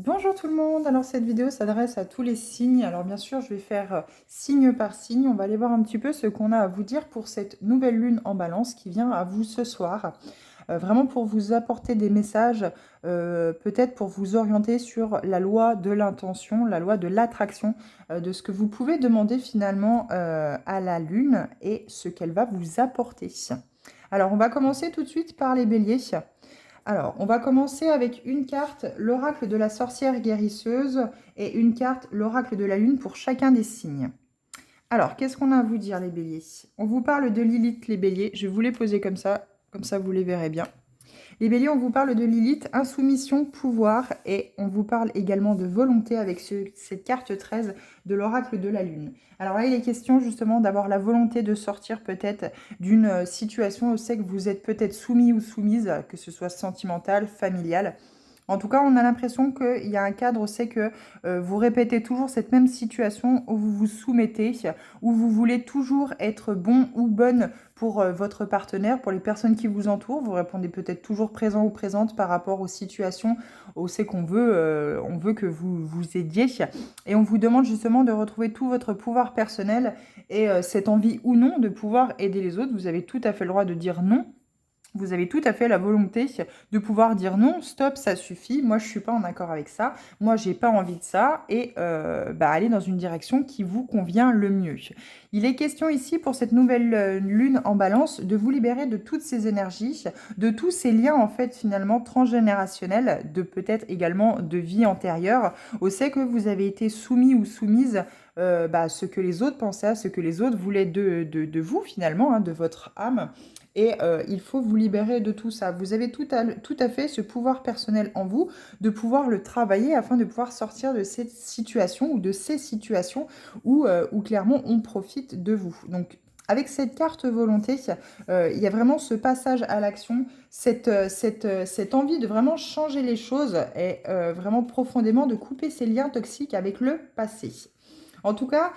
Bonjour tout le monde, alors cette vidéo s'adresse à tous les signes. Alors bien sûr, je vais faire signe par signe. On va aller voir un petit peu ce qu'on a à vous dire pour cette nouvelle lune en balance qui vient à vous ce soir. Vraiment pour vous apporter des messages, peut-être pour vous orienter sur la loi de l'intention, la loi de l'attraction, de ce que vous pouvez demander finalement à la lune et ce qu'elle va vous apporter. Alors on va commencer tout de suite par les béliers. Alors, on va commencer avec une carte, l'oracle de la sorcière guérisseuse, et une carte, l'oracle de la lune, pour chacun des signes. Alors, qu'est-ce qu'on a à vous dire, les béliers? On vous parle de Lilith, les béliers. Je vais vous les poser comme ça vous les verrez bien. Les béliers, on vous parle de Lilith, insoumission, pouvoir, et on vous parle également de volonté avec cette carte 13 de l'oracle de la lune. Alors là, il est question justement d'avoir la volonté de sortir peut-être d'une situation où c'est que vous êtes peut-être soumis ou soumise, que ce soit sentimentale, familiale. En tout cas, on a l'impression qu'il y a un cadre, c'est que vous répétez toujours cette même situation où vous vous soumettez, où vous voulez toujours être bon ou bonne pour votre partenaire, pour les personnes qui vous entourent. Vous répondez peut-être toujours présent ou présente par rapport aux situations où c'est qu'on veut, on veut que vous vous aidiez. Et on vous demande justement de retrouver tout votre pouvoir personnel et cette envie ou non de pouvoir aider les autres. Vous avez tout à fait le droit de dire non. Vous avez tout à fait la volonté de pouvoir dire non, stop, ça suffit, moi je suis pas en accord avec ça, moi j'ai pas envie de ça, et aller dans une direction qui vous convient le mieux. Il est question ici pour cette nouvelle lune en balance de vous libérer de toutes ces énergies, de tous ces liens en fait finalement transgénérationnels, de peut-être également de vie antérieure, au fait que vous avez été soumis ou soumise à ce que les autres pensaient, à ce que les autres voulaient de vous finalement, hein, de votre âme. Et il faut vous libérer de tout ça. Vous avez tout à fait ce pouvoir personnel en vous de pouvoir le travailler afin de pouvoir sortir de cette situation ou de ces situations où clairement on profite de vous. Donc avec cette carte volonté, il y a vraiment ce passage à l'action, cette envie de vraiment changer les choses et vraiment profondément de couper ces liens toxiques avec le passé. En tout cas,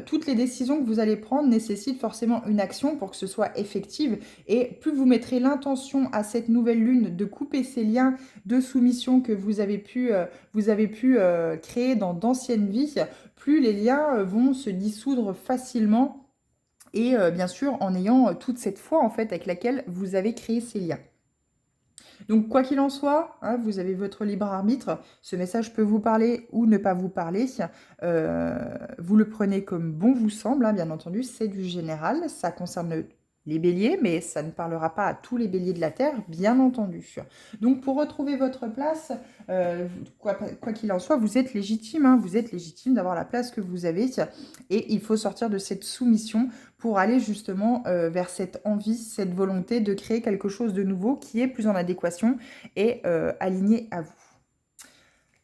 toutes les décisions que vous allez prendre nécessitent forcément une action pour que ce soit effective. Et plus vous mettrez l'intention à cette nouvelle lune de couper ces liens de soumission que vous avez pu créer dans d'anciennes vies, plus les liens vont se dissoudre facilement. Et bien sûr, en ayant toute cette foi en fait avec laquelle vous avez créé ces liens. Donc, quoi qu'il en soit, hein, vous avez votre libre arbitre. Ce message peut vous parler ou ne pas vous parler. Vous le prenez comme bon vous semble, hein, bien entendu. C'est du général. Ça concerne les béliers, mais ça ne parlera pas à tous les béliers de la Terre, bien entendu. Donc, pour retrouver votre place, quoi qu'il en soit, vous êtes légitime. Hein, vous êtes légitime d'avoir la place que vous avez. Et il faut sortir de cette soumission pour aller justement vers cette envie, cette volonté de créer quelque chose de nouveau qui est plus en adéquation et aligné à vous.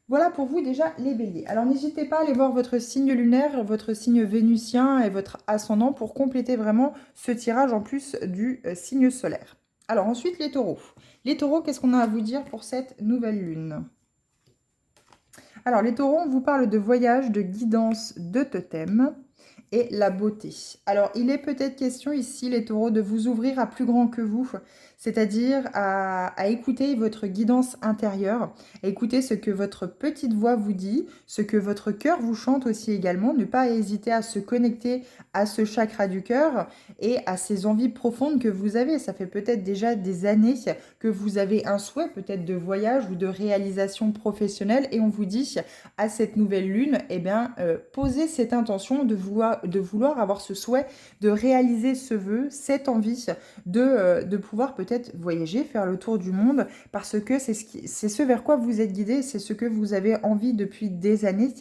Voilà pour vous déjà les béliers. Alors n'hésitez pas à aller voir votre signe lunaire, votre signe vénusien et votre ascendant pour compléter vraiment ce tirage en plus du signe solaire. Alors ensuite les taureaux. Les taureaux, qu'est-ce qu'on a à vous dire pour cette nouvelle lune? Alors les taureaux, on vous parle de voyage, de guidance, de totem et la beauté. Alors, il est peut-être question ici, les taureaux, de vous ouvrir à plus grand que vous, c'est-à-dire à écouter votre guidance intérieure, à écouter ce que votre petite voix vous dit, ce que votre cœur vous chante aussi également, ne pas hésiter à se connecter à ce chakra du cœur et à ces envies profondes que vous avez. Ça fait peut-être déjà des années que vous avez un souhait peut-être de voyage ou de réalisation professionnelle et on vous dit à cette nouvelle lune, eh bien, posez cette intention de vouloir avoir ce souhait, de réaliser ce vœu, cette envie de pouvoir peut-être voyager, faire le tour du monde, parce que c'est ce vers quoi vous êtes guidé, c'est ce que vous avez envie depuis des années.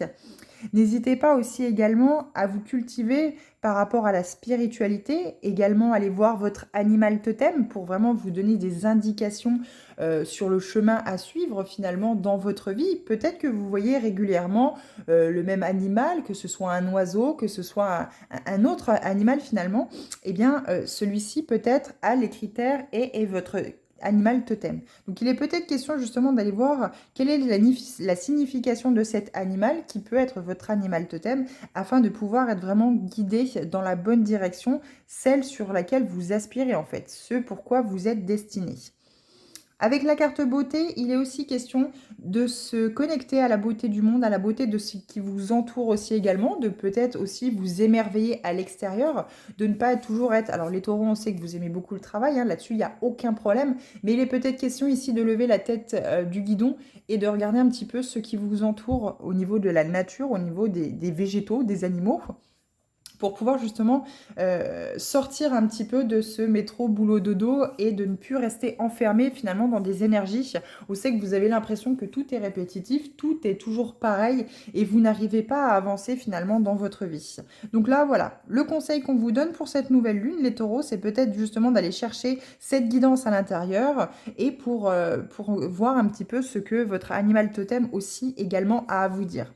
N'hésitez pas aussi également à vous cultiver par rapport à la spiritualité, également aller voir votre animal totem pour vraiment vous donner des indications sur le chemin à suivre finalement dans votre vie. Peut-être que vous voyez régulièrement le même animal, que ce soit un oiseau, que ce soit un autre animal finalement. Eh bien, celui-ci peut-être a les critères et est votre animal totem. Donc il est peut-être question justement d'aller voir quelle est la signification de cet animal qui peut être votre animal totem afin de pouvoir être vraiment guidé dans la bonne direction, celle sur laquelle vous aspirez en fait, ce pourquoi vous êtes destiné. Avec la carte beauté, il est aussi question de se connecter à la beauté du monde, à la beauté de ce qui vous entoure aussi également, de peut-être aussi vous émerveiller à l'extérieur, de ne pas toujours être... Alors les taureaux, on sait que vous aimez beaucoup le travail, hein, là-dessus il n'y a aucun problème, mais il est peut-être question ici de lever la tête du guidon et de regarder un petit peu ce qui vous entoure au niveau de la nature, au niveau des végétaux, des animaux, pour pouvoir justement sortir un petit peu de ce métro boulot dodo et de ne plus rester enfermé finalement dans des énergies où c'est que vous avez l'impression que tout est répétitif, tout est toujours pareil et vous n'arrivez pas à avancer finalement dans votre vie. Donc là, voilà, le conseil qu'on vous donne pour cette nouvelle lune, les taureaux, c'est peut-être justement d'aller chercher cette guidance à l'intérieur et pour voir un petit peu ce que votre animal totem aussi également a à vous dire.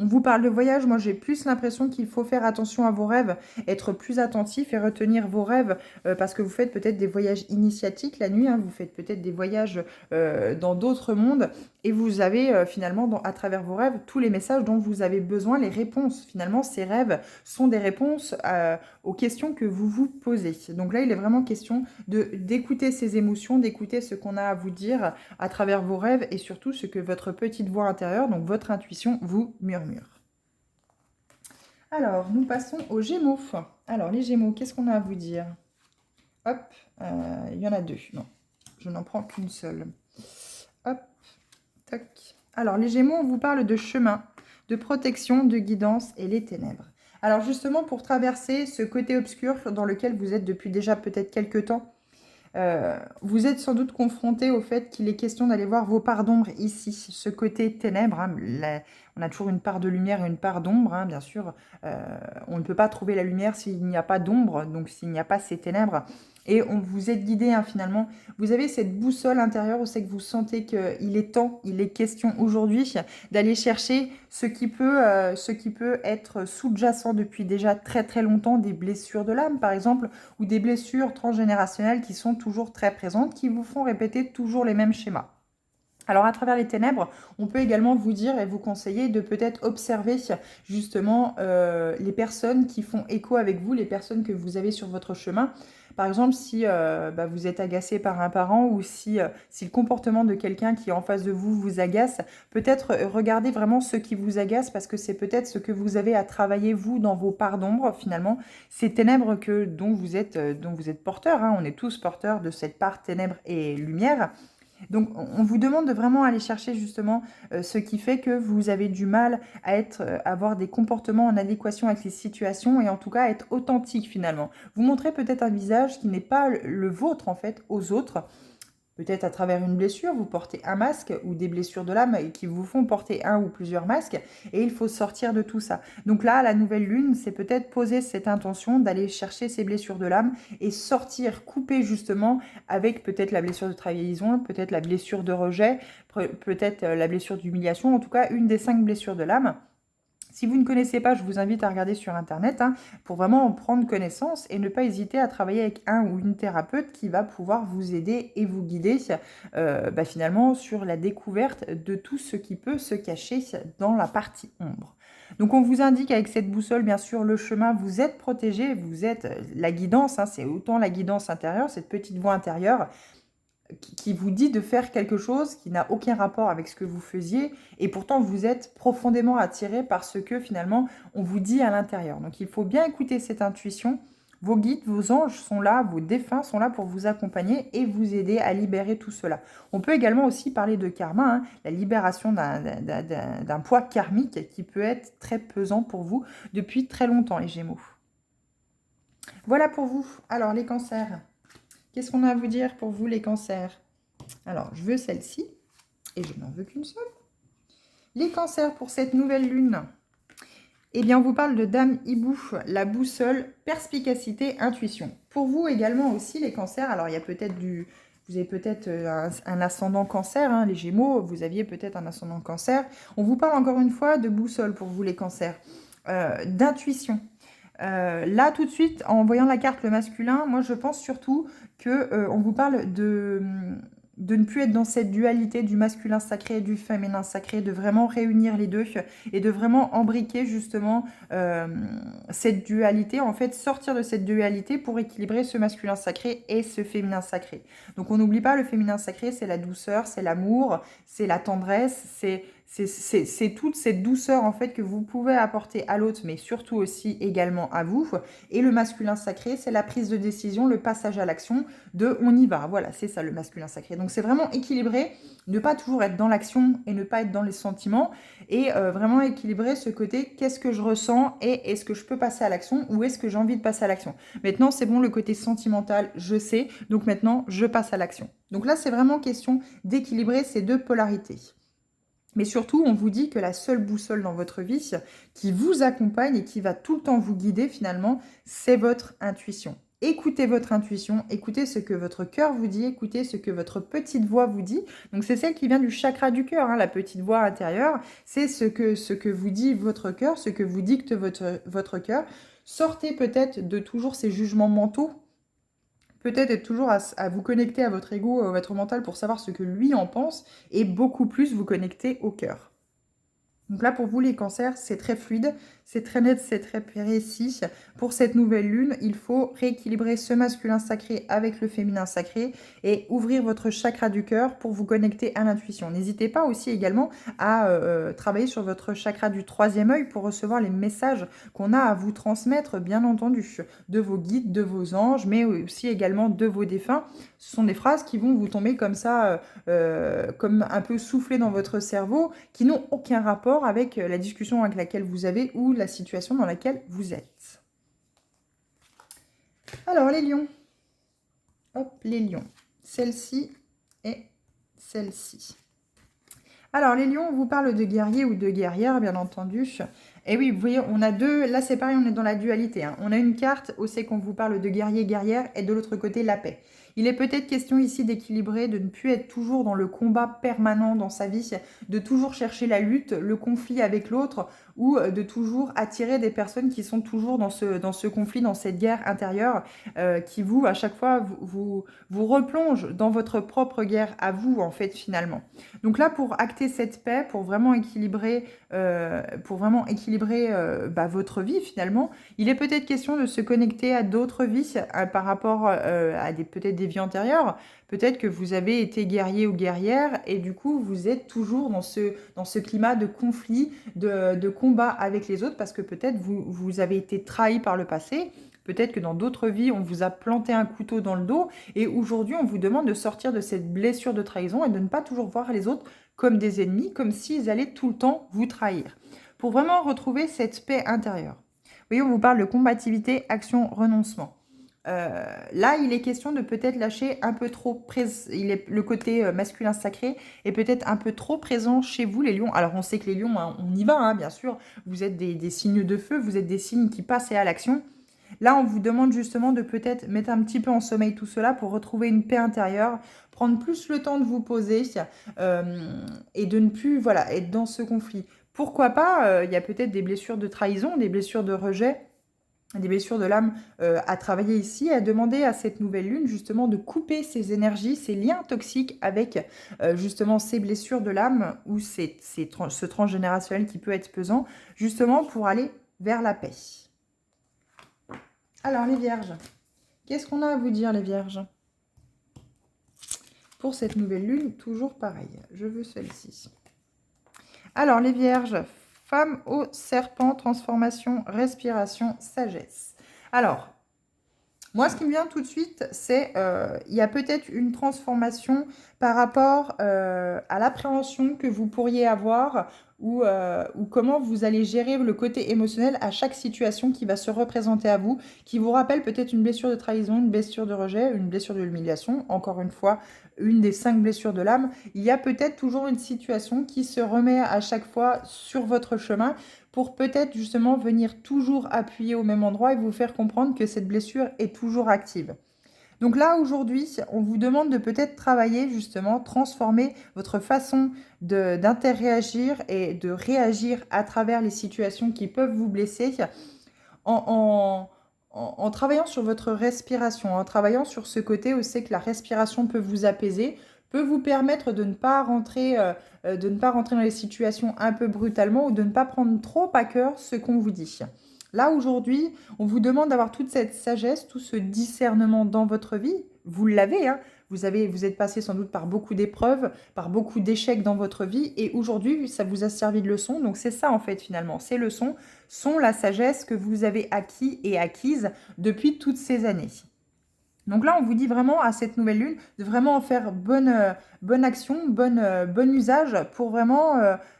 On vous parle de voyage, moi j'ai plus l'impression qu'il faut faire attention à vos rêves, être plus attentif et retenir vos rêves parce que vous faites peut-être des voyages initiatiques la nuit, hein, vous faites peut-être des voyages dans d'autres mondes et vous avez finalement à travers vos rêves tous les messages dont vous avez besoin, les réponses. Finalement, ces rêves sont des réponses aux questions que vous vous posez. Donc là, il est vraiment question d'écouter ces émotions, d'écouter ce qu'on a à vous dire à travers vos rêves et surtout ce que votre petite voix intérieure, donc votre intuition, vous murmure. Alors, nous passons aux Gémeaux. Alors, les Gémeaux, qu'est-ce qu'on a à vous dire? Hop, il y en a deux. Non, je n'en prends qu'une seule. Hop, tac. Alors, les Gémeaux, on vous parle de chemin, de protection, de guidance et les ténèbres. Alors, justement, pour traverser ce côté obscur dans lequel vous êtes depuis déjà peut-être quelques temps, vous êtes sans doute confronté au fait qu'il est question d'aller voir vos parts d'ombre ici, ce côté ténèbres. Hein, on a toujours une part de lumière et une part d'ombre, hein, bien sûr. On ne peut pas trouver la lumière s'il n'y a pas d'ombre, donc s'il n'y a pas ces ténèbres. Et on vous êtes guidé, hein, finalement. Vous avez cette boussole intérieure où c'est que vous sentez qu'il est temps, il est question aujourd'hui d'aller chercher ce qui peut être sous-jacent depuis déjà très très longtemps, des blessures de l'âme par exemple, ou des blessures transgénérationnelles qui sont toujours très présentes, qui vous font répéter toujours les mêmes schémas. Alors à travers les ténèbres, on peut également vous dire et vous conseiller de peut-être observer justement les personnes qui font écho avec vous, les personnes que vous avez sur votre chemin. Par exemple, si vous êtes agacé par un parent ou si le comportement de quelqu'un qui est en face de vous vous agace, peut-être regardez vraiment ce qui vous agace parce que c'est peut-être ce que vous avez à travailler vous dans vos parts d'ombre finalement. Ces ténèbres dont vous êtes porteur, hein, on est tous porteurs de cette part ténèbres et lumière. Donc, on vous demande de vraiment aller chercher justement ce qui fait que vous avez du mal à avoir des comportements en adéquation avec les situations et en tout cas à être authentique finalement. Vous montrez peut-être un visage qui n'est pas le vôtre en fait aux autres. Peut-être à travers une blessure, vous portez un masque ou des blessures de l'âme qui vous font porter un ou plusieurs masques et il faut sortir de tout ça. Donc là, la nouvelle lune, c'est peut-être poser cette intention d'aller chercher ces blessures de l'âme et sortir, couper justement avec peut-être la blessure de trahison, peut-être la blessure de rejet, peut-être la blessure d'humiliation, en tout cas une des 5 blessures de l'âme. Si vous ne connaissez pas, je vous invite à regarder sur Internet pour vraiment en prendre connaissance et ne pas hésiter à travailler avec un ou une thérapeute qui va pouvoir vous aider et vous guider finalement sur la découverte de tout ce qui peut se cacher dans la partie ombre. Donc on vous indique avec cette boussole, bien sûr, le chemin, vous êtes protégé, vous êtes la guidance, c'est autant la guidance intérieure, cette petite voix intérieure, qui vous dit de faire quelque chose qui n'a aucun rapport avec ce que vous faisiez et pourtant vous êtes profondément attiré par ce que finalement on vous dit à l'intérieur. Donc il faut bien écouter cette intuition. Vos guides, vos anges sont là, vos défunts sont là pour vous accompagner et vous aider à libérer tout cela. On peut également aussi parler de karma, la libération d'un poids karmique qui peut être très pesant pour vous depuis très longtemps, les Gémeaux. Voilà pour vous. Alors les cancers. Qu'est-ce qu'on a à vous dire pour vous, les cancers? Alors, je veux celle-ci, et je n'en veux qu'une seule. Les cancers pour cette nouvelle lune. Eh bien, on vous parle de Dame Hibou, la boussole, perspicacité, intuition. Pour vous également aussi, les cancers, alors il y a peut-être vous avez peut-être un ascendant cancer, les Gémeaux, vous aviez peut-être un ascendant cancer. On vous parle encore une fois de boussole pour vous, les cancers, d'intuition. Là, tout de suite, en voyant la carte le masculin, moi, je pense surtout qu'on vous parle de ne plus être dans cette dualité du masculin sacré et du féminin sacré, de vraiment réunir les deux et de vraiment embriquer justement cette dualité, en fait sortir de cette dualité pour équilibrer ce masculin sacré et ce féminin sacré. Donc on n'oublie pas, le féminin sacré, c'est la douceur, c'est l'amour, c'est la tendresse, c'est toute cette douceur en fait que vous pouvez apporter à l'autre, mais surtout aussi également à vous. Et le masculin sacré, c'est la prise de décision, le passage à l'action de on y va. Voilà, c'est ça le masculin sacré. Donc c'est vraiment équilibré, ne pas toujours être dans l'action et ne pas être dans les sentiments, et vraiment équilibrer ce côté qu'est-ce que je ressens et est-ce que je peux passer à l'action ou est-ce que j'ai envie de passer à l'action. Maintenant, c'est bon, le côté sentimental, je sais, donc maintenant, je passe à l'action. Donc là, c'est vraiment question d'équilibrer ces deux polarités. Mais surtout, on vous dit que la seule boussole dans votre vie qui vous accompagne et qui va tout le temps vous guider finalement, c'est votre intuition. Écoutez votre intuition, écoutez ce que votre cœur vous dit, écoutez ce que votre petite voix vous dit. Donc c'est celle qui vient du chakra du cœur, hein, la petite voix intérieure. C'est ce que vous dit votre cœur, ce que vous dicte votre cœur. Sortez peut-être de toujours ces jugements mentaux. Peut-être être toujours à vous connecter à votre ego, à votre mental pour savoir ce que lui en pense et beaucoup plus vous connecter au cœur. Donc là, pour vous, les cancers, c'est très fluide, c'est très net, c'est très précis. Pour cette nouvelle lune, il faut rééquilibrer ce masculin sacré avec le féminin sacré et ouvrir votre chakra du cœur pour vous connecter à l'intuition. N'hésitez pas aussi également à travailler sur votre chakra du troisième œil pour recevoir les messages qu'on a à vous transmettre, bien entendu, de vos guides, de vos anges, mais aussi également de vos défunts. Ce sont des phrases qui vont vous tomber comme ça, comme un peu soufflées dans votre cerveau, qui n'ont aucun rapport avec la discussion avec laquelle vous avez ou la situation dans laquelle vous êtes. Alors, les lions. Hop, les lions. Celle-ci et celle-ci. Alors, les lions, on vous parle de guerrier ou de guerrière, bien entendu. Et oui, vous voyez, on a deux... Là, c'est pareil, on est dans la dualité. Hein. On a une carte où c'est qu'on vous parle de guerrier, guerrière, et de l'autre côté, la paix. Il est peut-être question ici d'équilibrer, de ne plus être toujours dans le combat permanent dans sa vie, de toujours chercher la lutte, le conflit avec l'autre, ou de toujours attirer des personnes qui sont toujours dans ce conflit, dans cette guerre intérieure, qui vous, à chaque fois, vous replonge dans votre propre guerre à vous, en fait, finalement. Donc là, pour acter cette paix, pour vraiment équilibrer, votre vie, finalement, il est peut-être question de se connecter à d'autres vies par rapport à peut-être des vies antérieures. Peut-être que vous avez été guerrier ou guerrière et du coup, vous êtes toujours dans ce climat de conflit, de combat avec les autres parce que peut-être vous avez été trahi par le passé. Peut-être que dans d'autres vies, on vous a planté un couteau dans le dos et aujourd'hui, on vous demande de sortir de cette blessure de trahison et de ne pas toujours voir les autres comme des ennemis, comme s'ils allaient tout le temps vous trahir. Pour vraiment retrouver cette paix intérieure. Vous voyez, on vous parle de combativité, action, renoncement. Là, il est question de peut-être lâcher un peu trop, le côté masculin sacré est peut-être un peu trop présent chez vous, les lions. Alors, on sait que les lions, hein, on y va, hein, bien sûr. Vous êtes des signes de feu, vous êtes des signes qui passent à l'action. Là, on vous demande justement de peut-être mettre un petit peu en sommeil tout cela pour retrouver une paix intérieure, prendre plus le temps de vous poser et de ne plus être dans ce conflit. Pourquoi pas, il y a peut-être des blessures de trahison, des blessures de rejet, des blessures de l'âme à travailler ici, à demander à cette nouvelle lune justement de couper ces énergies, ces liens toxiques avec justement ces blessures de l'âme ou ce transgénérationnel qui peut être pesant, justement pour aller vers la paix. Alors les vierges, qu'est-ce qu'on a à vous dire les vierges? Pour cette nouvelle lune, toujours pareil, je veux celle-ci. Alors les vierges, femme au serpent, transformation, respiration, sagesse. Alors, moi ce qui me vient tout de suite, c'est il y a peut-être une transformation par rapport à l'appréhension que vous pourriez avoir ou comment vous allez gérer le côté émotionnel à chaque situation qui va se représenter à vous, qui vous rappelle peut-être une blessure de trahison, une blessure de rejet, une blessure de l'humiliation, encore une fois, une des 5 blessures de l'âme. Il y a peut-être toujours une situation qui se remet à chaque fois sur votre chemin pour peut-être justement venir toujours appuyer au même endroit et vous faire comprendre que cette blessure est toujours active. Donc là, aujourd'hui, on vous demande de peut-être travailler justement, transformer votre façon d'interréagir et de réagir à travers les situations qui peuvent vous blesser en travaillant sur votre respiration, en travaillant sur ce côté où c'est que la respiration peut vous apaiser, peut vous permettre de ne pas rentrer, dans les situations un peu brutalement ou de ne pas prendre trop à cœur ce qu'on vous dit. Là, aujourd'hui, on vous demande d'avoir toute cette sagesse, tout ce discernement dans votre vie. Vous l'avez, hein. Vous êtes passé sans doute par beaucoup d'épreuves, par beaucoup d'échecs dans votre vie. Et aujourd'hui, ça vous a servi de leçon. Donc, c'est ça, en fait, finalement. Ces leçons sont la sagesse que vous avez acquis et acquise depuis toutes ces années. Donc là, on vous dit vraiment à cette nouvelle lune de vraiment en faire bonne action, bon usage pour vraiment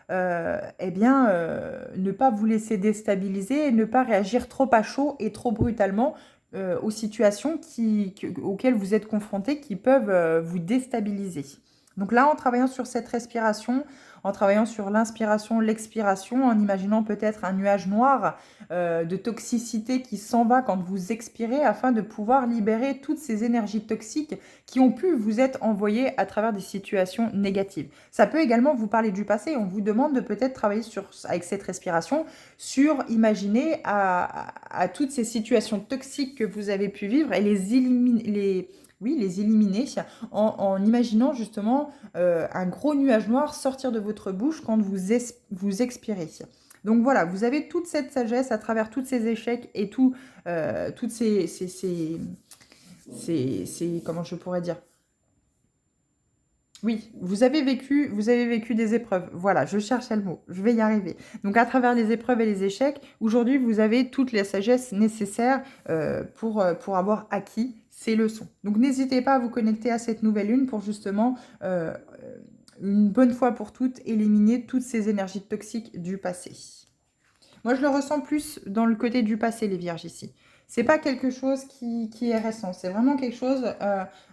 ne pas vous laisser déstabiliser et ne pas réagir trop à chaud et trop brutalement aux situations auxquelles vous êtes confrontés qui peuvent vous déstabiliser. Donc là, en travaillant sur cette respiration, en travaillant sur l'inspiration, l'expiration, en imaginant peut-être un nuage noir de toxicité qui s'en va quand vous expirez afin de pouvoir libérer toutes ces énergies toxiques qui ont pu vous être envoyées à travers des situations négatives. Ça peut également vous parler du passé. On vous demande de peut-être travailler avec cette respiration sur imaginer à toutes ces situations toxiques que vous avez pu vivre et les éliminer. Les éliminer en imaginant justement un gros nuage noir sortir de votre bouche quand vous expirez. Donc voilà, vous avez toute cette sagesse à travers tous ces échecs et toutes comment je pourrais dire. Oui, vous avez vécu des épreuves. Voilà, je cherchais le mot. Je vais y arriver. Donc, à travers les épreuves et les échecs, aujourd'hui, vous avez toute la sagesse nécessaire pour avoir acquis ces leçons. Donc, n'hésitez pas à vous connecter à cette nouvelle lune pour justement, une bonne fois pour toutes, éliminer toutes ces énergies toxiques du passé. Moi, je le ressens plus dans le côté du passé, les vierges, ici. C'est pas quelque chose qui est récent. C'est vraiment quelque chose,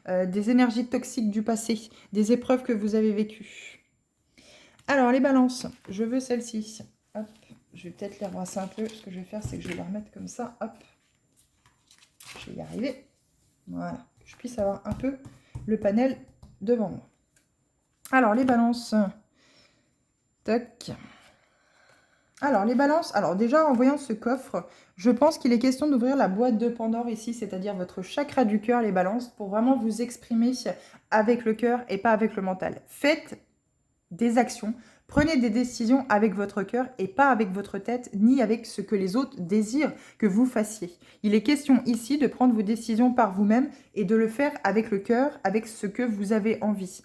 des énergies toxiques du passé, des épreuves que vous avez vécues. Alors, les balances. Je veux celle-ci. Hop. Je vais peut-être les rincer un peu. Ce que je vais faire, c'est que je vais les remettre comme ça. Hop. Je vais y arriver. Voilà. Que je puisse avoir un peu le panel devant moi. Alors, les balances. Tac. Alors, les balances, alors déjà, en voyant ce coffre, je pense qu'il est question d'ouvrir la boîte de Pandore ici, c'est-à-dire votre chakra du cœur, les balances, pour vraiment vous exprimer avec le cœur et pas avec le mental. Faites des actions, prenez des décisions avec votre cœur et pas avec votre tête, ni avec ce que les autres désirent que vous fassiez. Il est question ici de prendre vos décisions par vous-même et de le faire avec le cœur, avec ce que vous avez envie.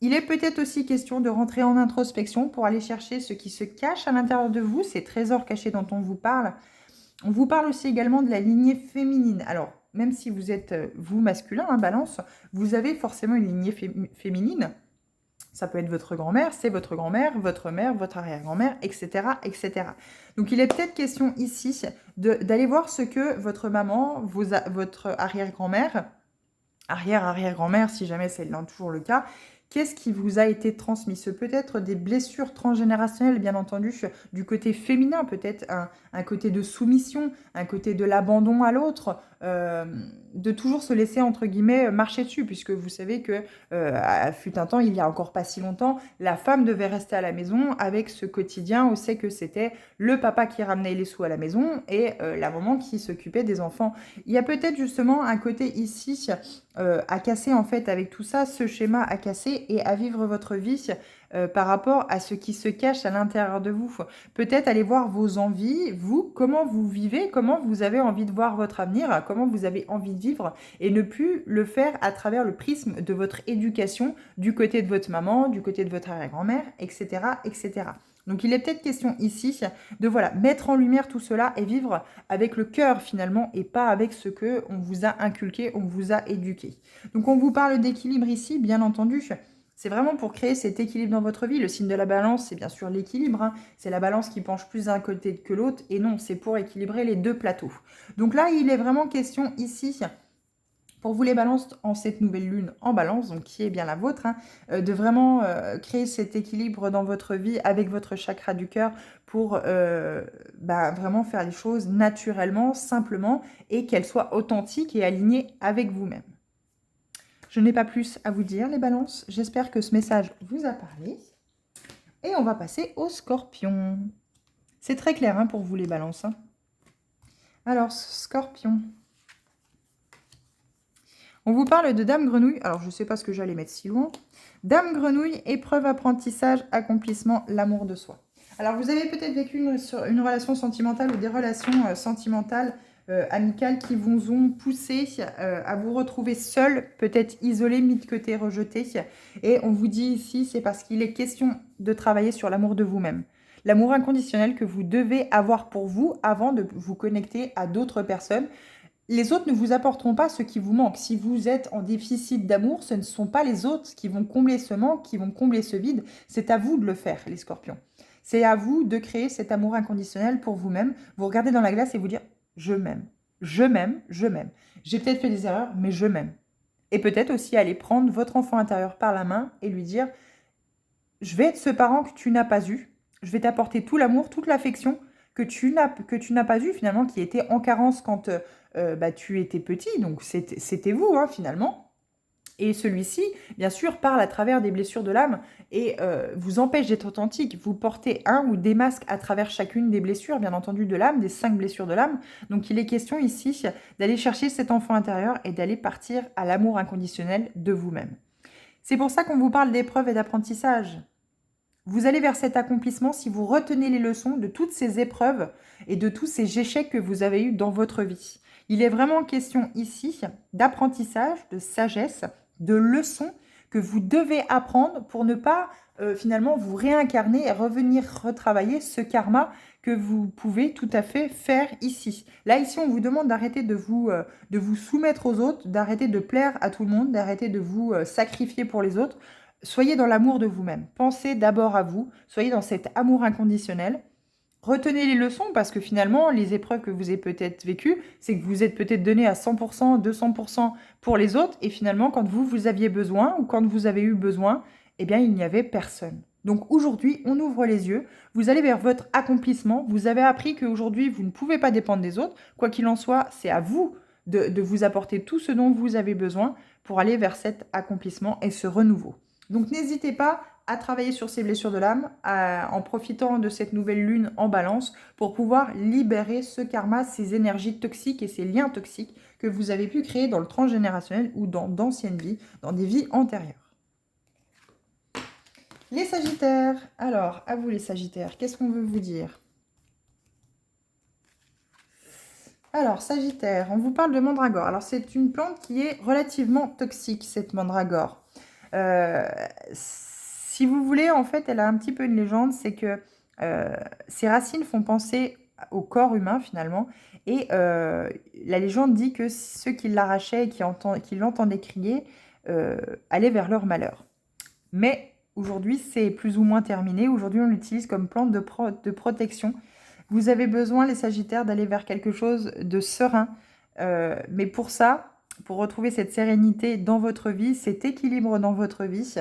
Il est peut-être aussi question de rentrer en introspection pour aller chercher ce qui se cache à l'intérieur de vous, ces trésors cachés dont on vous parle. On vous parle aussi également de la lignée féminine. Alors, même si vous êtes, vous, masculin, hein, balance, vous avez forcément une lignée féminine. Ça peut être votre grand-mère, c'est votre grand-mère, votre mère, votre arrière-grand-mère, etc., etc. Donc, il est peut-être question ici d'aller voir ce que votre maman, votre arrière-grand-mère, arrière-arrière-grand-mère, si jamais c'est toujours le cas, qu'est-ce qui vous a été transmis? Ce peut être des blessures transgénérationnelles, bien entendu, du côté féminin, peut-être un côté de soumission, un côté de l'abandon à l'autre, de toujours se laisser, entre guillemets, marcher dessus, puisque vous savez que, fut un temps, il y a encore pas si longtemps, la femme devait rester à la maison avec ce quotidien où c'est que c'était le papa qui ramenait les sous à la maison et la maman qui s'occupait des enfants. Il y a peut-être justement un côté ici à casser en fait avec tout ça, ce schéma à casser et à vivre votre vie par rapport à ce qui se cache à l'intérieur de vous. Peut-être aller voir vos envies, vous, comment vous vivez, comment vous avez envie de voir votre avenir, comment vous avez envie de vivre et ne plus le faire à travers le prisme de votre éducation du côté de votre maman, du côté de votre arrière-grand-mère, etc., etc. Donc il est peut-être question ici de mettre en lumière tout cela et vivre avec le cœur finalement et pas avec ce que on vous a inculqué, on vous a éduqué. Donc on vous parle d'équilibre ici, bien entendu. C'est vraiment pour créer cet équilibre dans votre vie. Le signe de la balance, c'est bien sûr l'équilibre, hein. C'est la balance qui penche plus d'un côté que l'autre. Et non, c'est pour équilibrer les deux plateaux. Donc là, il est vraiment question ici, pour vous les balances en cette nouvelle lune en balance, donc qui est bien la vôtre, hein, de vraiment créer cet équilibre dans votre vie avec votre chakra du cœur pour vraiment faire les choses naturellement, simplement, et qu'elles soient authentiques et alignées avec vous-même. Je n'ai pas plus à vous dire, les balances. J'espère que ce message vous a parlé. Et on va passer au scorpion. C'est très clair hein, pour vous, les balances. Hein. Alors, scorpion. On vous parle de Dame Grenouille. Alors, je ne sais pas ce que j'allais mettre si loin. Dame Grenouille, épreuve, apprentissage, accomplissement, l'amour de soi. Alors, vous avez peut-être vécu une relation sentimentale ou des relations sentimentales, amicales qui vous ont poussé à vous retrouver seul, peut-être isolé, mis de côté, rejeté. Et on vous dit ici, c'est parce qu'il est question de travailler sur l'amour de vous-même. L'amour inconditionnel que vous devez avoir pour vous avant de vous connecter à d'autres personnes. Les autres ne vous apporteront pas ce qui vous manque. Si vous êtes en déficit d'amour, ce ne sont pas les autres qui vont combler ce manque, qui vont combler ce vide. C'est à vous de le faire, les scorpions. C'est à vous de créer cet amour inconditionnel pour vous-même. Vous regardez dans la glace et vous dire « je m'aime, je m'aime, je m'aime ». J'ai peut-être fait des erreurs, mais je m'aime. Et peut-être aussi aller prendre votre enfant intérieur par la main et lui dire « je vais être ce parent que tu n'as pas eu. Je vais t'apporter tout l'amour, toute l'affection que tu n'as pas eu finalement, qui était en carence quand tu étais petit, donc c'était vous finalement. Et celui-ci, bien sûr, parle à travers des blessures de l'âme et vous empêche d'être authentique. Vous portez un ou des masques à travers chacune des blessures, bien entendu, de l'âme, des 5 blessures de l'âme. Donc il est question ici d'aller chercher cet enfant intérieur et d'aller partir à l'amour inconditionnel de vous-même. C'est pour ça qu'on vous parle d'épreuves et d'apprentissage. Vous allez vers cet accomplissement si vous retenez les leçons de toutes ces épreuves et de tous ces échecs que vous avez eus dans votre vie. Il est vraiment question ici d'apprentissage, de sagesse, de leçons que vous devez apprendre pour ne pas finalement vous réincarner et revenir retravailler ce karma que vous pouvez tout à fait faire ici. Là, ici, on vous demande d'arrêter de vous soumettre aux autres, d'arrêter de plaire à tout le monde, d'arrêter de vous sacrifier pour les autres. Soyez dans l'amour de vous-même. Pensez d'abord à vous. Soyez dans cet amour inconditionnel. Retenez les leçons parce que finalement, les épreuves que vous avez peut-être vécues, c'est que vous êtes peut-être donné à 100%, 200% pour les autres. Et finalement, quand vous aviez besoin ou quand vous avez eu besoin, eh bien, il n'y avait personne. Donc aujourd'hui, on ouvre les yeux. Vous allez vers votre accomplissement. Vous avez appris qu'aujourd'hui, vous ne pouvez pas dépendre des autres. Quoi qu'il en soit, c'est à vous de vous apporter tout ce dont vous avez besoin pour aller vers cet accomplissement et ce renouveau. Donc n'hésitez pas à travailler sur ces blessures de l'âme en profitant de cette nouvelle lune en balance pour pouvoir libérer ce karma, ces énergies toxiques et ces liens toxiques que vous avez pu créer dans le transgénérationnel ou dans d'anciennes vies, dans des vies antérieures. Les Sagittaires. Alors, à vous les Sagittaires, qu'est-ce qu'on veut vous dire ? Alors, Sagittaire, on vous parle de mandragore. Alors, c'est une plante qui est relativement toxique, cette mandragore. Si vous voulez, en fait, elle a un petit peu une légende, c'est que ses racines font penser au corps humain, finalement. Et la légende dit que ceux qui l'arrachaient et qui l'entendaient crier allaient vers leur malheur. Mais aujourd'hui, c'est plus ou moins terminé. Aujourd'hui, on l'utilise comme plante de protection. Vous avez besoin, les Sagittaires, d'aller vers quelque chose de serein. Mais pour ça, pour retrouver cette sérénité dans votre vie, cet équilibre dans votre vie,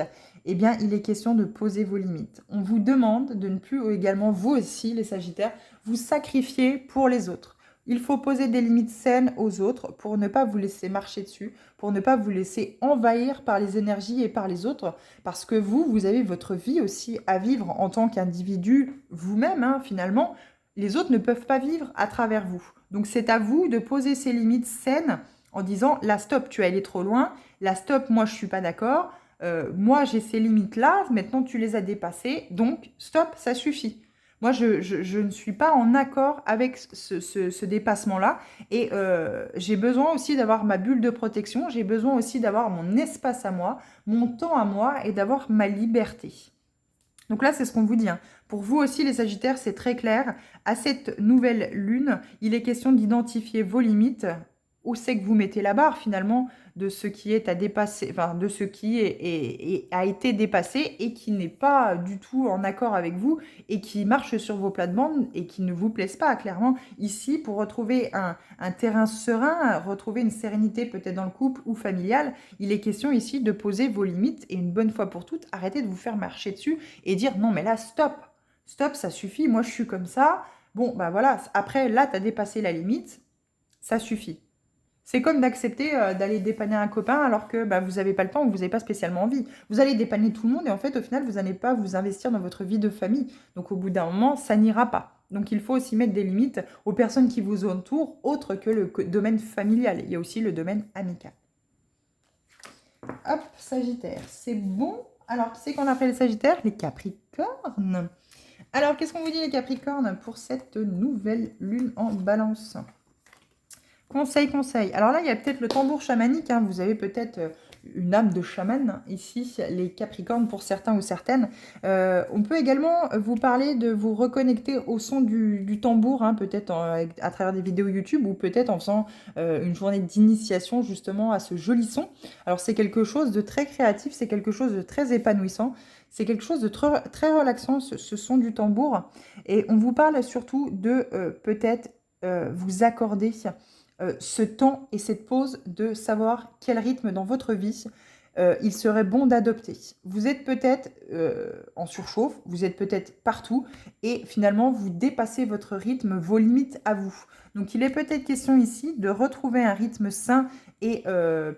eh bien, il est question de poser vos limites. On vous demande de ne plus également, vous aussi, les Sagittaires, vous sacrifier pour les autres. Il faut poser des limites saines aux autres pour ne pas vous laisser marcher dessus, pour ne pas vous laisser envahir par les énergies et par les autres, parce que vous avez votre vie aussi à vivre en tant qu'individu, vous-même, finalement. Les autres ne peuvent pas vivre à travers vous. Donc, c'est à vous de poser ces limites saines en disant, là, stop, tu es allé trop loin. Là, stop, moi, je ne suis pas d'accord. Moi, j'ai ces limites-là. Maintenant, tu les as dépassées. Donc, stop, ça suffit. Moi, je ne suis pas en accord avec ce dépassement-là. Et j'ai besoin aussi d'avoir ma bulle de protection. J'ai besoin aussi d'avoir mon espace à moi, mon temps à moi et d'avoir ma liberté. Donc là, c'est ce qu'on vous dit. Pour vous aussi, les Sagittaires, c'est très clair. À cette nouvelle lune, il est question d'identifier vos limites. Où c'est que vous mettez la barre, finalement, de ce qui est à dépasser, enfin, de ce qui a été dépassé et qui n'est pas du tout en accord avec vous et qui marche sur vos plates-bandes et qui ne vous plaisent pas, clairement. Ici, pour retrouver un terrain serein, retrouver une sérénité peut-être dans le couple ou familial, il est question ici de poser vos limites et une bonne fois pour toutes, arrêtez de vous faire marcher dessus et dire non, mais là, stop, ça suffit, moi je suis comme ça. Bon, bah voilà, après, là, tu as dépassé la limite, ça suffit. C'est comme d'accepter d'aller dépanner un copain alors que vous n'avez pas le temps ou vous n'avez pas spécialement envie. Vous allez dépanner tout le monde et en fait, au final, vous n'allez pas vous investir dans votre vie de famille. Donc, au bout d'un moment, ça n'ira pas. Donc, il faut aussi mettre des limites aux personnes qui vous entourent, autres que le domaine familial. Il y a aussi le domaine amical. Hop, Sagittaire, c'est bon. Alors, qui c'est qu'on appelle les Sagittaires? Les Capricornes. Alors, qu'est-ce qu'on vous dit les Capricornes pour cette nouvelle lune en balance? Conseil, conseil. Alors là, il y a peut-être le tambour chamanique. Hein. Vous avez peut-être une âme de chaman ici, les Capricornes pour certains ou certaines. On peut également vous parler de vous reconnecter au son du tambour, hein, peut-être à travers des vidéos YouTube ou peut-être en faisant une journée d'initiation justement à ce joli son. Alors c'est quelque chose de très créatif, c'est quelque chose de très épanouissant. C'est quelque chose de très relaxant, ce son du tambour. Et on vous parle surtout de peut-être vous accorder ce temps et cette pause de savoir quel rythme dans votre vie il serait bon d'adopter. Vous êtes peut-être en surchauffe, vous êtes peut-être partout et finalement vous dépassez votre rythme, vos limites à vous. Donc il est peut-être question ici de retrouver un rythme sain et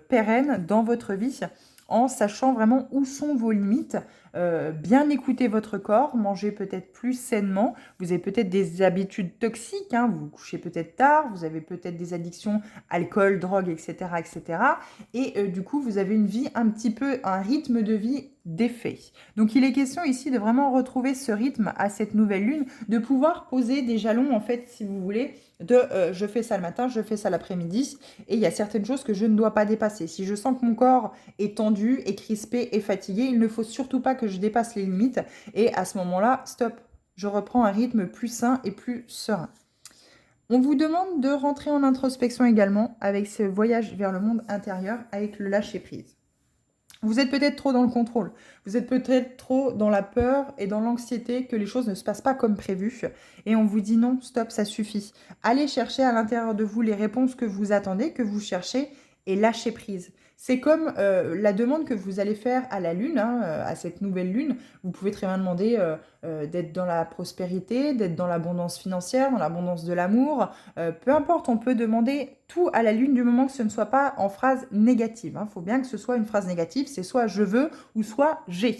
pérenne dans votre vie en sachant vraiment où sont vos limites, bien écouter votre corps, manger peut-être plus sainement. Vous avez peut-être des habitudes toxiques, hein, vous vous couchez peut-être tard, vous avez peut-être des addictions, alcool, drogue, etc. etc. Et du coup, vous avez une vie un petit peu, un rythme de vie défait. Donc il est question ici de vraiment retrouver ce rythme à cette nouvelle lune, de pouvoir poser des jalons en fait, si vous voulez, de je fais ça le matin, je fais ça l'après-midi, et il y a certaines choses que je ne dois pas dépasser. Si je sens que mon corps est tendu, est crispé, est fatigué, il ne faut surtout pas que je dépasse les limites, et à ce moment-là, stop, je reprends un rythme plus sain et plus serein. On vous demande de rentrer en introspection également avec ce voyage vers le monde intérieur, avec le lâcher-prise. Vous êtes peut-être trop dans le contrôle, vous êtes peut-être trop dans la peur et dans l'anxiété que les choses ne se passent pas comme prévu. Et on vous dit non, stop, ça suffit. Allez chercher à l'intérieur de vous les réponses que vous attendez, que vous cherchez, et lâchez prise. C'est comme la demande que vous allez faire à la lune, hein, à cette nouvelle lune. Vous pouvez très bien demander d'être dans la prospérité, d'être dans l'abondance financière, dans l'abondance de l'amour. Peu importe, on peut demander tout à la lune du moment que ce ne soit pas en phrase négative. Il faut bien que ce soit une phrase négative, c'est soit je veux ou soit j'ai.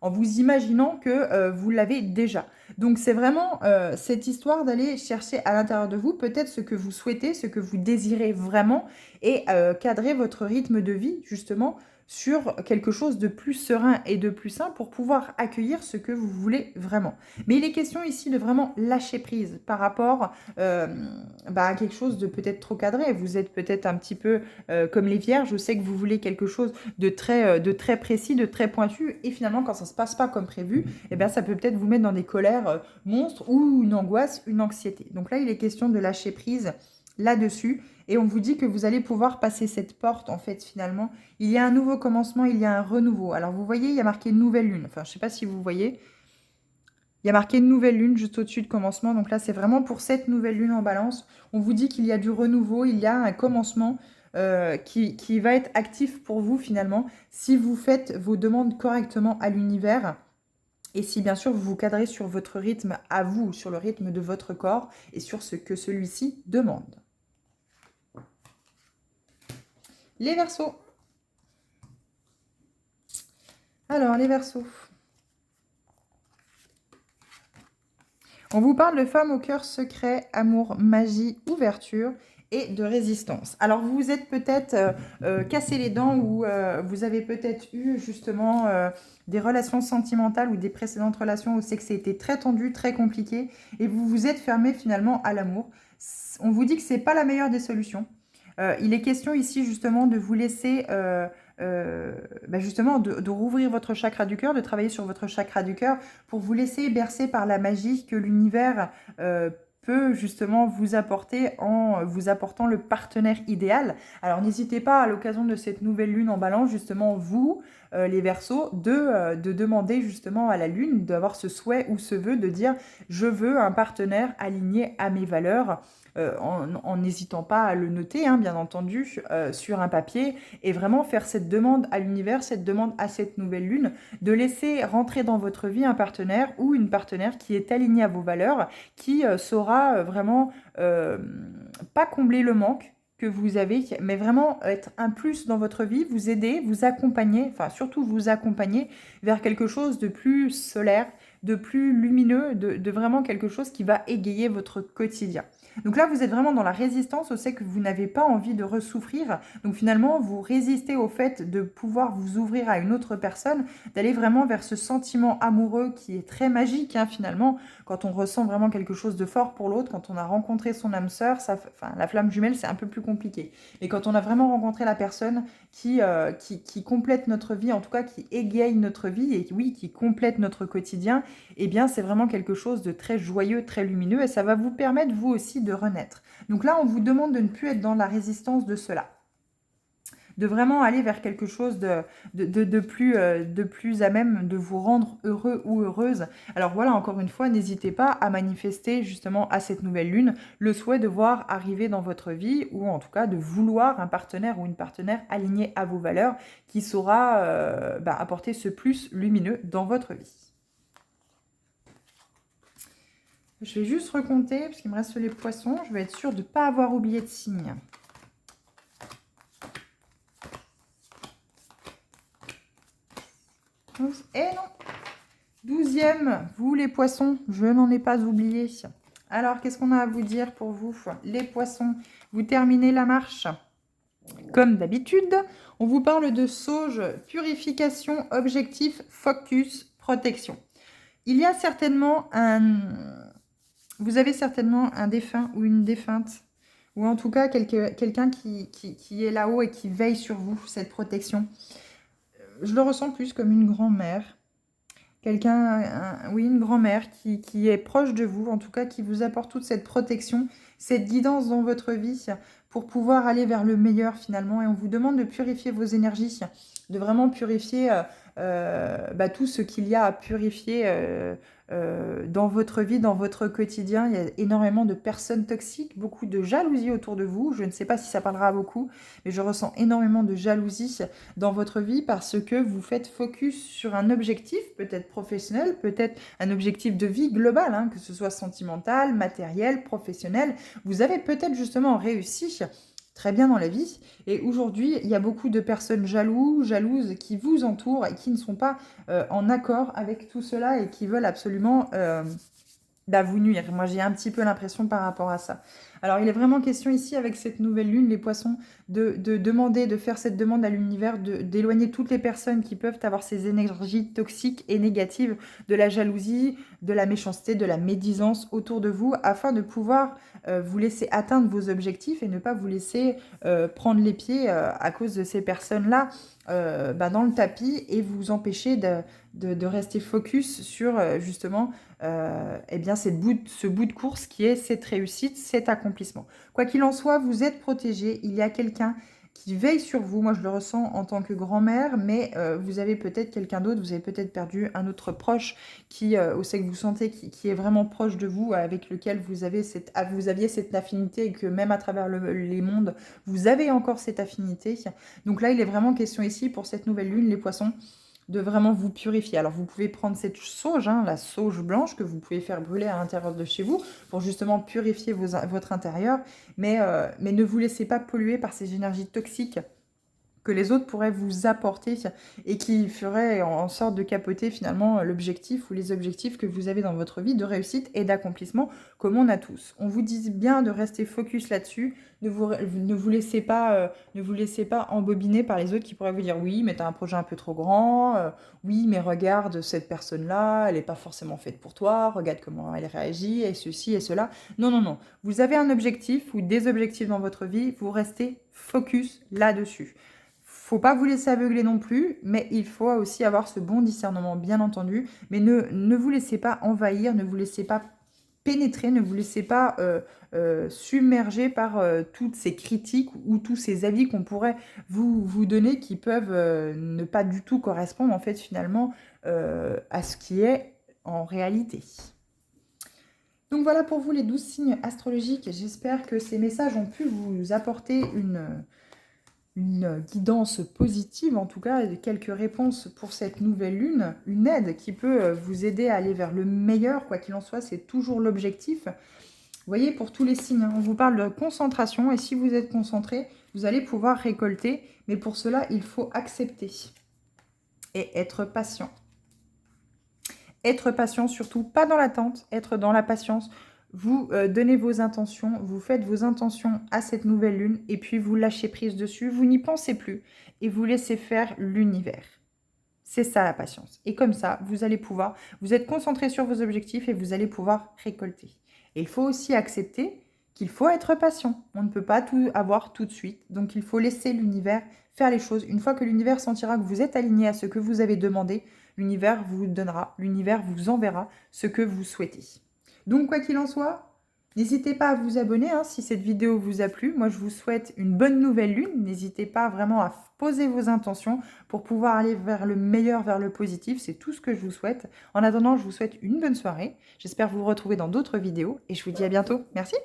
En vous imaginant que vous l'avez déjà. Donc c'est vraiment cette histoire d'aller chercher à l'intérieur de vous peut-être ce que vous souhaitez, ce que vous désirez vraiment et cadrer votre rythme de vie justement sur quelque chose de plus serein et de plus sain pour pouvoir accueillir ce que vous voulez vraiment. Mais il est question ici de vraiment lâcher prise par rapport à quelque chose de peut-être trop cadré. Vous êtes peut-être un petit peu comme les vierges, je sais que vous voulez quelque chose de très précis, de très pointu, et finalement quand ça ne se passe pas comme prévu, eh bien, ça peut peut-être vous mettre dans des colères monstres ou une angoisse, une anxiété. Donc là, il est question de lâcher prise là-dessus. Et on vous dit que vous allez pouvoir passer cette porte, en fait, finalement. Il y a un nouveau commencement, il y a un renouveau. Alors, vous voyez, il y a marqué nouvelle lune. Enfin, je ne sais pas si vous voyez. Il y a marqué nouvelle lune juste au-dessus de commencement. Donc là, c'est vraiment pour cette nouvelle lune en balance. On vous dit qu'il y a du renouveau, il y a un commencement qui va être actif pour vous, finalement, si vous faites vos demandes correctement à l'univers. Et si bien sûr vous vous cadrez sur votre rythme à vous, sur le rythme de votre corps et sur ce que celui-ci demande. Les Verseaux. Alors, les Verseaux. On vous parle de femmes au cœur secret, amour, magie, ouverture et de résistance. Alors, vous vous êtes peut-être cassé les dents ou vous avez peut-être eu justement des relations sentimentales ou des précédentes relations où c'est que c'était très tendu, très compliqué et vous vous êtes fermé finalement à l'amour. On vous dit que ce n'est pas la meilleure des solutions. Il est question ici justement de vous laisser justement de rouvrir votre chakra du cœur, de travailler sur votre chakra du cœur pour vous laisser bercer par la magie que l'univers peut justement vous apporter en vous apportant le partenaire idéal. Alors n'hésitez pas à l'occasion de cette nouvelle lune en balance, justement vous, les Verseaux, de demander justement à la lune, d'avoir ce souhait ou ce vœu de dire je veux un partenaire aligné à mes valeurs. En n'hésitant pas à le noter, hein, bien entendu, sur un papier, et vraiment faire cette demande à l'univers, cette demande à cette nouvelle lune, de laisser rentrer dans votre vie un partenaire ou une partenaire qui est alignée à vos valeurs, qui saura vraiment pas combler le manque que vous avez, mais vraiment être un plus dans votre vie, vous aider, vous accompagner, enfin surtout vous accompagner vers quelque chose de plus solaire, de plus lumineux, de vraiment quelque chose qui va égayer votre quotidien. Donc là, vous êtes vraiment dans la résistance au fait que vous n'avez pas envie de ressouffrir. Donc finalement, vous résistez au fait de pouvoir vous ouvrir à une autre personne, d'aller vraiment vers ce sentiment amoureux qui est très magique, hein, finalement. Quand on ressent vraiment quelque chose de fort pour l'autre, quand on a rencontré son âme sœur, enfin, la flamme jumelle, c'est un peu plus compliqué. Mais quand on a vraiment rencontré la personne qui complète notre vie, en tout cas qui égaye notre vie, et oui, qui complète notre quotidien, eh bien, c'est vraiment quelque chose de très joyeux, très lumineux, et ça va vous permettre, vous aussi, de renaître. Donc là, on vous demande de ne plus être dans la résistance de cela, de vraiment aller vers quelque chose de plus à même de vous rendre heureux ou heureuse. Alors voilà, encore une fois, n'hésitez pas à manifester justement à cette nouvelle lune le souhait de voir arriver dans votre vie, ou en tout cas de vouloir un partenaire ou une partenaire aligné à vos valeurs, qui saura apporter ce plus lumineux dans votre vie. Je vais juste recompter, parce qu'il me reste les poissons. Je vais être sûre de ne pas avoir oublié de signe. Et non, 12e, vous les poissons, je n'en ai pas oublié. Alors, qu'est-ce qu'on a à vous dire pour vous, les poissons? Vous terminez la marche comme d'habitude. On vous parle de sauge, purification, objectif, focus, protection. Il y a certainement vous avez certainement un défunt ou une défunte, ou en tout cas quelqu'un qui est là-haut et qui veille sur vous, cette protection. Je le ressens plus comme une grand-mère. Oui, une grand-mère qui est proche de vous, en tout cas qui vous apporte toute cette protection, cette guidance dans votre vie pour pouvoir aller vers le meilleur finalement. Et on vous demande de purifier vos énergies, de vraiment purifier tout ce qu'il y a à purifier dans votre vie, dans votre quotidien. Il y a énormément de personnes toxiques, beaucoup de jalousie autour de vous. Je ne sais pas si ça parlera à beaucoup, mais je ressens énormément de jalousie dans votre vie parce que vous faites focus sur un objectif, peut-être professionnel, peut-être un objectif de vie global, hein, que ce soit sentimental, matériel, professionnel. Vous avez peut-être justement réussi très bien dans la vie. Et aujourd'hui, il y a beaucoup de personnes jalouses qui vous entourent et qui ne sont pas en accord avec tout cela et qui veulent absolument vous nuire. Moi, j'ai un petit peu l'impression par rapport à ça. Alors, il est vraiment question ici, avec cette nouvelle lune, les poissons, de demander, de faire cette demande à l'univers, d'éloigner toutes les personnes qui peuvent avoir ces énergies toxiques et négatives, de la jalousie, de la méchanceté, de la médisance autour de vous, afin de pouvoir vous laisser atteindre vos objectifs et ne pas vous laisser prendre les pieds à cause de ces personnes-là dans le tapis, et vous empêcher de rester focus sur justement ce bout de course qui est cette réussite, cet accomplissement. Quoi qu'il en soit, vous êtes protégé. Il y a quelqu'un qui veille sur vous. Moi, je le ressens en tant que grand-mère, mais vous avez peut-être quelqu'un d'autre, vous avez peut-être perdu un autre proche au sein que vous sentez, qui est vraiment proche de vous, avec lequel vous aviez cette affinité, et que même à travers les mondes, vous avez encore cette affinité. Donc là, il est vraiment question ici, pour cette nouvelle lune, les poissons, de vraiment vous purifier. Alors, vous pouvez prendre cette sauge, hein, la sauge blanche, que vous pouvez faire brûler à l'intérieur de chez vous, pour justement purifier votre intérieur, mais ne vous laissez pas polluer par ces énergies toxiques que les autres pourraient vous apporter et qui feraient en sorte de capoter finalement l'objectif ou les objectifs que vous avez dans votre vie de réussite et d'accomplissement, comme on a tous. On vous dit bien de rester focus là-dessus, ne vous laissez pas embobiner par les autres qui pourraient vous dire oui, mais tu as un projet un peu trop grand, oui, mais regarde cette personne-là, elle n'est pas forcément faite pour toi, regarde comment elle réagit, et ceci et cela. Non, non, non. Vous avez un objectif ou des objectifs dans votre vie, vous restez focus là-dessus. Faut pas vous laisser aveugler non plus, mais il faut aussi avoir ce bon discernement, bien entendu. Mais ne vous laissez pas envahir, ne vous laissez pas pénétrer, ne vous laissez pas submerger par toutes ces critiques ou tous ces avis qu'on pourrait vous donner, qui peuvent ne pas du tout correspondre en fait finalement à ce qui est en réalité. Donc voilà pour vous les 12 signes astrologiques. J'espère que ces messages ont pu vous apporter une guidance positive, en tout cas quelques réponses pour cette nouvelle lune, une aide qui peut vous aider à aller vers le meilleur, quoi qu'il en soit, c'est toujours l'objectif. Vous voyez, pour tous les signes, hein, on vous parle de concentration, et si vous êtes concentré, vous allez pouvoir récolter, mais pour cela, il faut accepter et être patient. Être patient surtout, pas dans l'attente, être dans la patience. Vous donnez vos intentions, vous faites vos intentions à cette nouvelle lune et puis vous lâchez prise dessus, vous n'y pensez plus et vous laissez faire l'univers. C'est ça la patience. Et comme ça, vous allez pouvoir, vous êtes concentré sur vos objectifs et vous allez pouvoir récolter. Et il faut aussi accepter qu'il faut être patient. On ne peut pas tout avoir tout de suite. Donc il faut laisser l'univers faire les choses. Une fois que l'univers sentira que vous êtes aligné à ce que vous avez demandé, l'univers vous donnera, l'univers vous enverra ce que vous souhaitez. Donc quoi qu'il en soit, n'hésitez pas à vous abonner hein, si cette vidéo vous a plu. Moi, je vous souhaite une bonne nouvelle lune. N'hésitez pas vraiment à poser vos intentions pour pouvoir aller vers le meilleur, vers le positif. C'est tout ce que je vous souhaite. En attendant, je vous souhaite une bonne soirée. J'espère vous retrouver dans d'autres vidéos et je vous dis à bientôt. Merci.